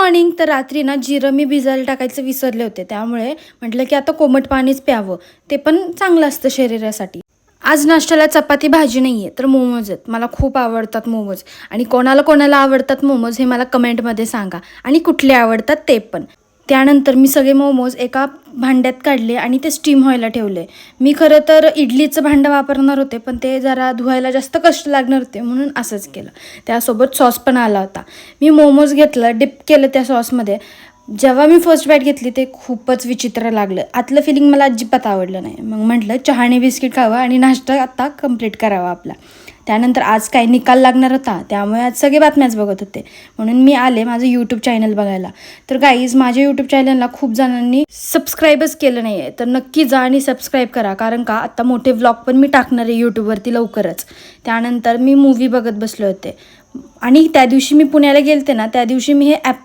Morning. तर रात्री ना जिरं मी भिजायला टाकायचं विसरले होते, त्यामुळे म्हटलं की आता कोमट पाणीच प्यावं, ते पण चांगलं असतं शरीरासाठी. आज नाश्त्याला चपाती भाजी नाही आहे तर मोमोज आहेत. मला खूप आवडतात मोमोज आणि कोणाला कोणाला आवडतात मोमोज हे मला कमेंटमध्ये सांगा आणि कुठले आवडतात ते पण. त्यानंतर मी सगळे मोमोज एका भांड्यात काढले आणि ते स्टीम व्हायला ठेवले. मी खरं तर इडलीचं भांडं वापरणार होते, पण ते जरा धुवायला जास्त कष्ट लागणार होते म्हणून असंच केलं. त्यासोबत सॉस पण आला होता. मी मोमोज घेतलं, डिप केलं त्या सॉसमध्ये. जेव्हा मी फर्स्ट बाईट घेतली ते खूपच विचित्र लागलं. आतलं फिलिंग मला अजिबात आवडलं नाही. मग म्हटलं चहाने बिस्किट खावं आणि नाश्ता आता कंप्लीट करावा आपला. त्यानंतर आज काय निकाल लागणार होता, त्यामुळे आज सगळे बातम्याच बघत होते, म्हणून मी आले माझं यूट्यूब चॅनल बघायला. तर गाईज, माझ्या यूट्यूब चॅनलला खूप जणांनी सबस्क्राईबच केलं नाही आहे, तर नक्की जा आणि सबस्क्राईब करा, कारण का आता मोठे व्लॉग पण मी टाकणार आहे यूट्यूबवरती लवकरच. त्यानंतर मी मूव्ही बघत बसले होते आणि त्या दिवशी मी पुण्याला गेलते ना, त्या दिवशी मी हे ॲप